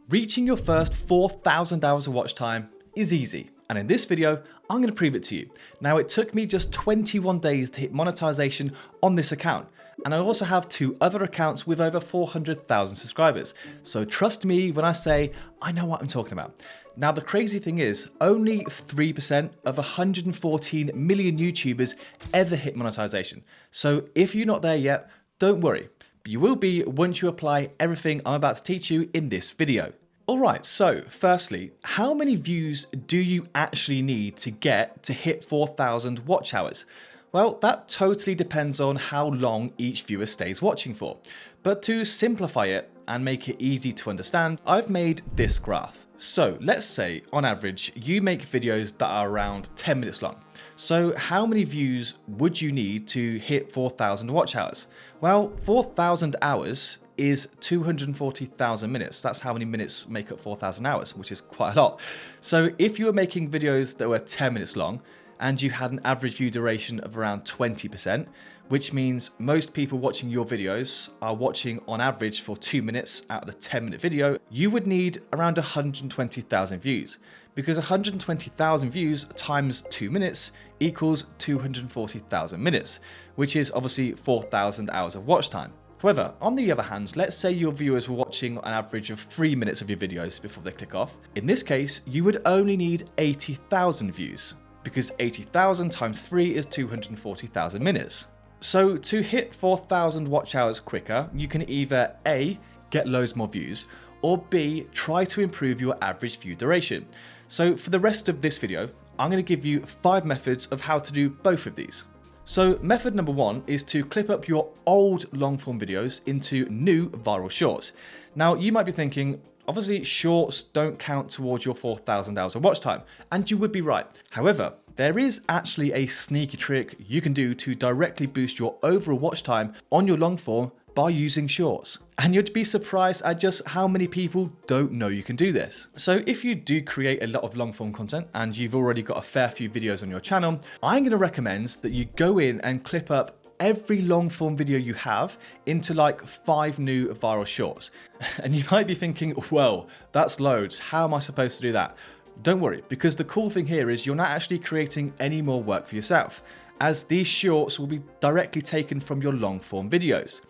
Reaching your first 4,000 hours of watch time is easy, and in this video, I'm going to prove it to you. Now, it took me just 21 days to hit monetization on this account, and I also have 2 other accounts with over 400,000 subscribers. So trust me when I say I know what I'm talking about. Now, the crazy thing is, only 3% of 114 million YouTubers ever hit monetization. So if you're not there yet, don't worry. You will be once you apply everything I'm about to teach you in this video. Alright, so firstly, how many views do you actually need to get to hit 4,000 watch hours? Well, that totally depends on how long each viewer stays watching for. But to simplify it and make it easy to understand, I've made this graph. So let's say on average, you make videos that are around 10 minutes long. So how many views would you need to hit 4,000 watch hours? Well, 4,000 hours is 240,000 minutes. That's how many minutes make up 4,000 hours, which is quite a lot. So if you were making videos that were 10 minutes long, and you had an average view duration of around 20%, which means most people watching your videos are watching on average for 2 minutes out of the 10-minute video, you would need around 120,000 views, because 120,000 views times 2 minutes equals 240,000 minutes, which is obviously 4,000 hours of watch time. However, on the other hand, let's say your viewers were watching an average of 3 minutes of your videos before they click off. In this case, you would only need 80,000 views, because 80,000 times 3 is 240,000 minutes. So to hit 4,000 watch hours quicker, you can either A, get loads more views, or B, try to improve your average view duration. So for the rest of this video, I'm going to give you 5 methods of how to do both of these. So method number 1 is to clip up your old long form videos into new viral shorts. Now you might be thinking, obviously shorts don't count towards your 4,000 hours of watch time, and you would be right. However, there is actually a sneaky trick you can do to directly boost your overall watch time on your long form by using shorts. And you'd be surprised at just how many people don't know you can do this. So if you do create a lot of long form content and you've already got a fair few videos on your channel, I'm going to recommend that you go in and clip up every long form video you have into like 5 new viral shorts. And you might be thinking, well, that's loads. How am I supposed to do that? Don't worry, because the cool thing here is you're not actually creating any more work for yourself, as these shorts will be directly taken from your long form videos.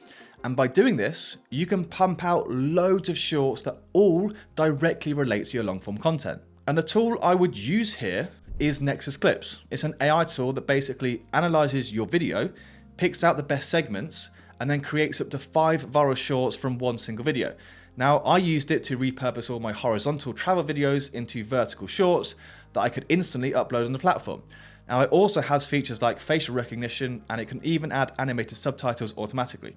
And by doing this, you can pump out loads of shorts that all directly relate to your long form content. And the tool I would use here is Nexus Clips. It's an AI tool that basically analyzes your video, picks out the best segments, and then creates up to 5 viral shorts from one single video. Now, I used it to repurpose all my horizontal travel videos into vertical shorts that I could instantly upload on the platform. Now, it also has features like facial recognition, and it can even add animated subtitles automatically.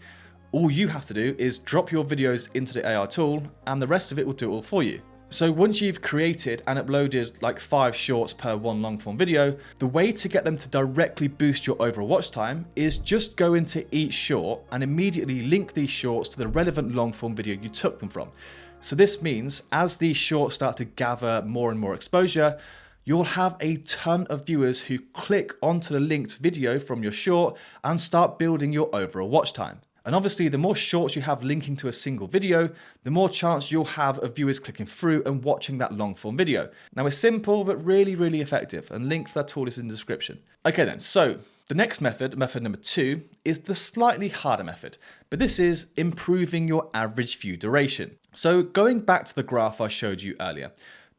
All you have to do is drop your videos into the AI tool, and the rest of it will do it all for you. So once you've created and uploaded like 5 shorts per one long form video, the way to get them to directly boost your overall watch time is just go into each short and immediately link these shorts to the relevant long form video you took them from. So this means as these shorts start to gather more and more exposure, you'll have a ton of viewers who click onto the linked video from your short and start building your overall watch time. And obviously, the more shorts you have linking to a single video, the more chance you'll have of viewers clicking through and watching that long form video. Now, it's simple, but really, really effective, and link for that tool is in the description. Okay then, so the next method, method number 2, is the slightly harder method, but this is improving your average view duration. So going back to the graph I showed you earlier,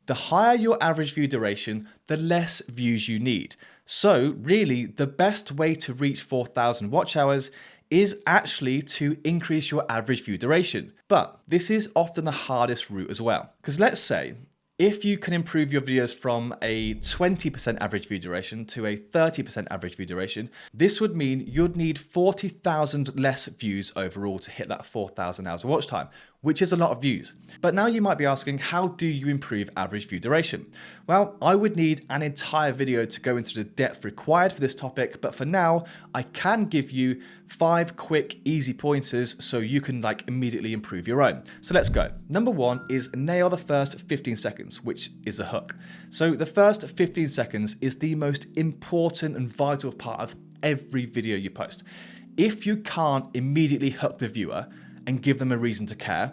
the higher your average view duration, the less views you need. So really, the best way to reach 4,000 watch hours is actually to increase your average view duration. But this is often the hardest route as well. Because let's say, if you can improve your videos from a 20% average view duration to a 30% average view duration, this would mean you'd need 40,000 less views overall to hit that 4,000 hours of watch time, which is a lot of views. But now you might be asking, how do you improve average view duration? Well, I would need an entire video to go into the depth required for this topic, but for now, I can give you 5 quick, easy pointers so you can immediately improve your own. So let's go. Number 1 is nail the first 15 seconds, which is a hook. So the first 15 seconds is the most important and vital part of every video you post. If you can't immediately hook the viewer and give them a reason to care,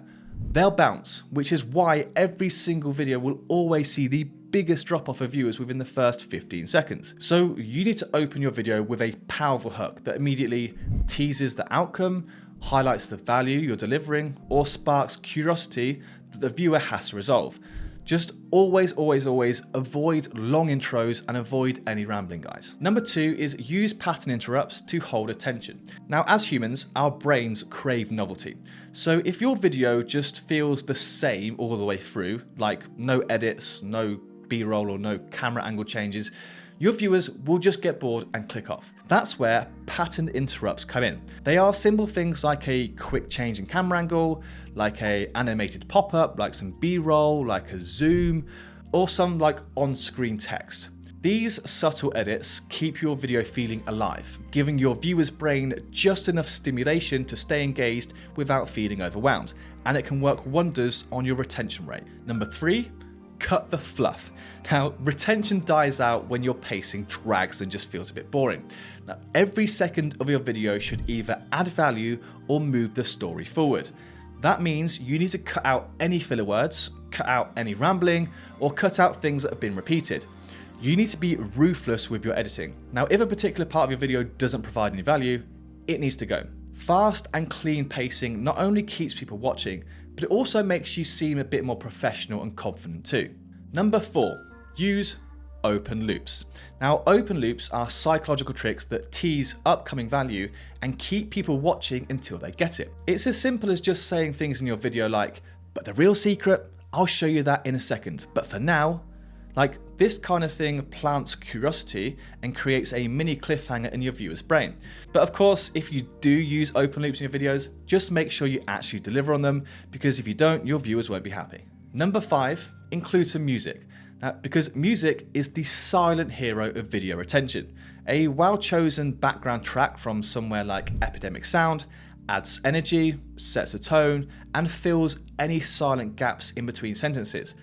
they'll bounce, which is why every single video will always see the biggest drop off of viewers within the first 15 seconds. So you need to open your video with a powerful hook that immediately teases the outcome, highlights the value you're delivering, or sparks curiosity that the viewer has to resolve. Just always avoid long intros and avoid any rambling, guys. Number 2 is use pattern interrupts to hold attention. Now, as humans, our brains crave novelty. So if your video just feels the same all the way through, like no edits, no B-roll or no camera angle changes, your viewers will just get bored and click off. That's where pattern interrupts come in. They are simple things like a quick change in camera angle, like a animated pop-up, like some B-roll, like a zoom, or some like on-screen text. These subtle edits keep your video feeling alive, giving your viewer's brain just enough stimulation to stay engaged without feeling overwhelmed, and it can work wonders on your retention rate. Number 3, cut the fluff. Now, retention dies out when your pacing drags and just feels a bit boring. Now, every second of your video should either add value or move the story forward. That means you need to cut out any filler words, cut out any rambling, or cut out things that have been repeated. You need to be ruthless with your editing. Now, if a particular part of your video doesn't provide any value, it needs to go. Fast and clean pacing not only keeps people watching, but it also makes you seem a bit more professional and confident too. Number 4, use open loops. Now, open loops are psychological tricks that tease upcoming value and keep people watching until they get it. It's as simple as just saying things in your video like, but the real secret, I'll show you that in a second, but for now. Like, this kind of thing plants curiosity and creates a mini cliffhanger in your viewer's brain. But of course, if you do use open loops in your videos, just make sure you actually deliver on them, because if you don't, your viewers won't be happy. Number 5, include some music. Now, because music is the silent hero of video retention. A well-chosen background track from somewhere like Epidemic Sound adds energy, sets a tone, and fills any silent gaps in between sentences.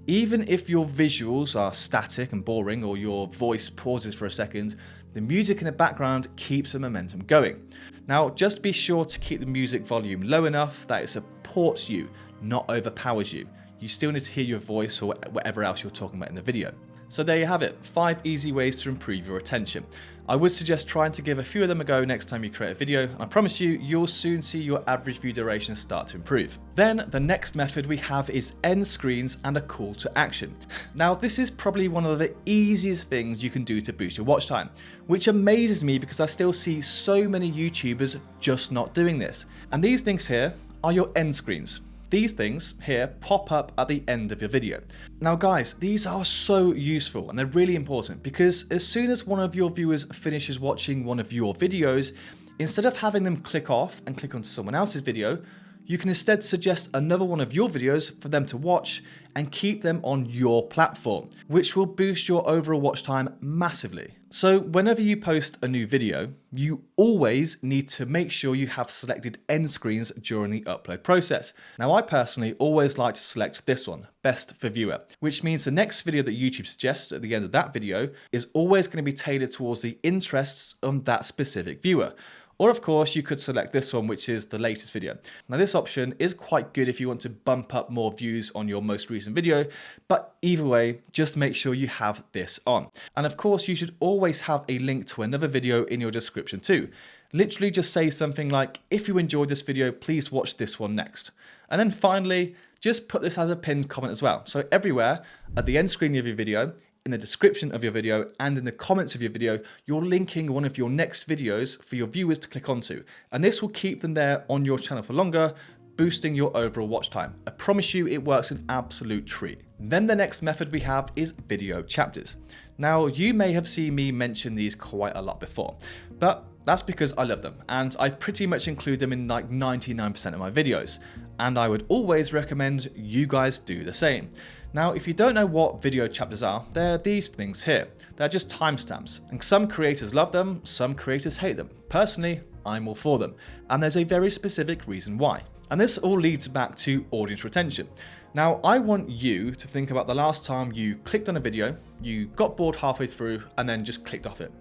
Even if your visuals are static and boring, or your voice pauses for a second, the music in the background keeps the momentum going. Now, just be sure to keep the music volume low enough that it supports you, not overpowers you. You still need to hear your voice or whatever else you're talking about in the video. So there you have it, 5 easy ways to improve your retention. I would suggest trying to give a few of them a go next time you create a video, and I promise you, you'll soon see your average view duration start to improve. Then the next method we have is end screens and a call to action. Now, this is probably one of the easiest things you can do to boost your watch time, which amazes me because I still see so many YouTubers just not doing this. And these things here are your end screens. These things here pop up at the end of your video. Now guys, these are so useful and they're really important, because as soon as one of your viewers finishes watching one of your videos, instead of having them click off and click onto someone else's video, you can instead suggest another one of your videos for them to watch and keep them on your platform, which will boost your overall watch time massively. So whenever you post a new video, you always need to make sure you have selected end screens during the upload process. Now, I personally always like to select this one, best for viewer, which means the next video that YouTube suggests at the end of that video is always going to be tailored towards the interests of that specific viewer. Or of course, you could select this one, which is the latest video. Now, this option is quite good if you want to bump up more views on your most recent video, but either way, just make sure you have this on. And of course, you should always have a link to another video in your description too. Literally just say something like, if you enjoyed this video, please watch this one next. And then finally, just put this as a pinned comment as well. So everywhere at the end screen of your video, in the description of your video, and in the comments of your video, you're linking one of your next videos for your viewers to click onto. And this will keep them there on your channel for longer, boosting your overall watch time. I promise you it works an absolute treat. Then the next method we have is video chapters. Now, you may have seen me mention these quite a lot before, but that's because I love them, and I pretty much include them in like 99% of my videos. And I would always recommend you guys do the same. Now, if you don't know what video chapters are, they're these things here. They're just timestamps, and some creators love them, some creators hate them. Personally, I'm all for them, and there's a very specific reason why. And this all leads back to audience retention. Now, I want you to think about the last time you clicked on a video, you got bored halfway through, and then just clicked off it.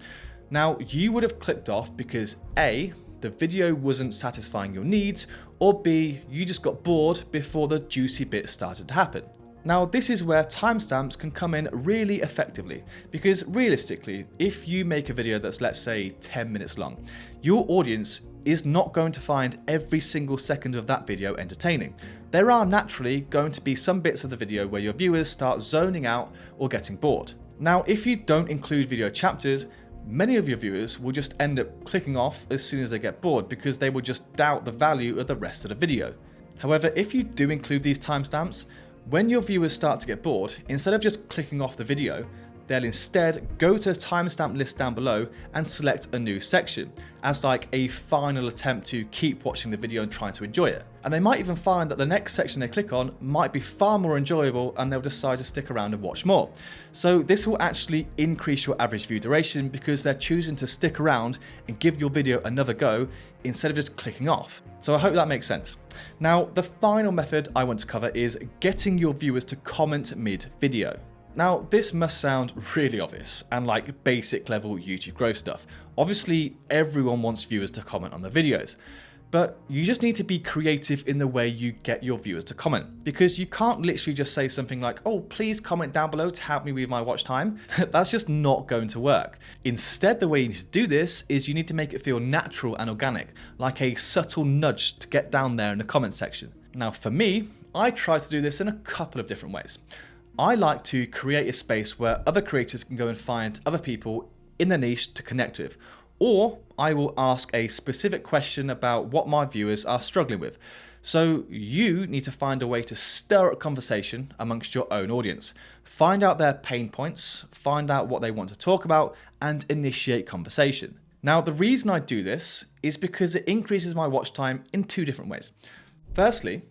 Now, you would have clicked off because A, the video wasn't satisfying your needs, or B, you just got bored before the juicy bits started to happen. Now, this is where timestamps can come in really effectively, because realistically, if you make a video that's, let's say, 10 minutes long, your audience is not going to find every single second of that video entertaining. There are naturally going to be some bits of the video where your viewers start zoning out or getting bored. Now, if you don't include video chapters, many of your viewers will just end up clicking off as soon as they get bored because they will just doubt the value of the rest of the video. However, if you do include these timestamps, when your viewers start to get bored, instead of just clicking off the video, they'll instead go to the timestamp list down below and select a new section as like a final attempt to keep watching the video and trying to enjoy it. And they might even find that the next section they click on might be far more enjoyable and they'll decide to stick around and watch more. So this will actually increase your average view duration because they're choosing to stick around and give your video another go instead of just clicking off. So I hope that makes sense. Now, the final method I want to cover is getting your viewers to comment mid-video. Now, this must sound really obvious and like basic level YouTube growth stuff. Obviously, everyone wants viewers to comment on their videos, but you just need to be creative in the way you get your viewers to comment, because you can't literally just say something like, oh, please comment down below to help me with my watch time. That's just not going to work. Instead, the way you need to do this is you need to make it feel natural and organic, like a subtle nudge to get down there in the comment section. Now, for me, I try to do this in a couple of different ways. I like to create a space where other creators can go and find other people in the niche to connect with, or I will ask a specific question about what my viewers are struggling with. So you need to find a way to stir up conversation amongst your own audience. Find out their pain points, find out what they want to talk about, and initiate conversation. Now, the reason I do this is because it increases my watch time in two different ways. Firstly,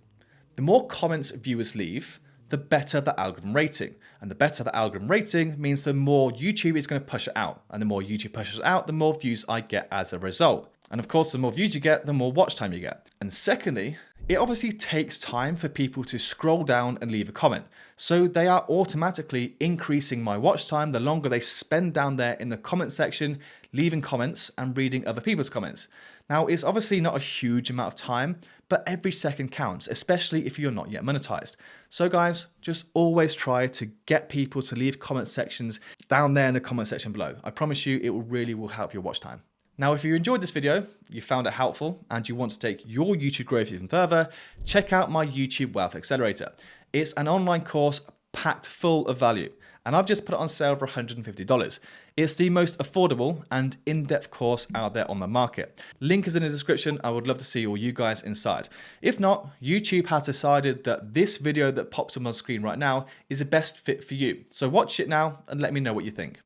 the more comments viewers leave, the better the algorithm rating. And the better the algorithm rating means the more YouTube is going to push it out. And the more YouTube pushes it out, the more views I get as a result. And of course, the more views you get, the more watch time you get. And secondly, it obviously takes time for people to scroll down and leave a comment. So they are automatically increasing my watch time the longer they spend down there in the comment section, leaving comments and reading other people's comments. Now, it's obviously not a huge amount of time, but every second counts, especially if you're not yet monetized. So guys, just always try to get people to leave comment sections down there in the comment section below. I promise you, it really will help your watch time. Now, if you enjoyed this video, you found it helpful, and you want to take your YouTube growth even further, check out my YouTube Wealth Accelerator. It's an online course packed full of value, and I've just put it on sale for $150. It's the most affordable and in-depth course out there on the market. Link is in the description. I would love to see all you guys inside. If not, YouTube has decided that this video that pops up on screen right now is the best fit for you. So watch it now and let me know what you think.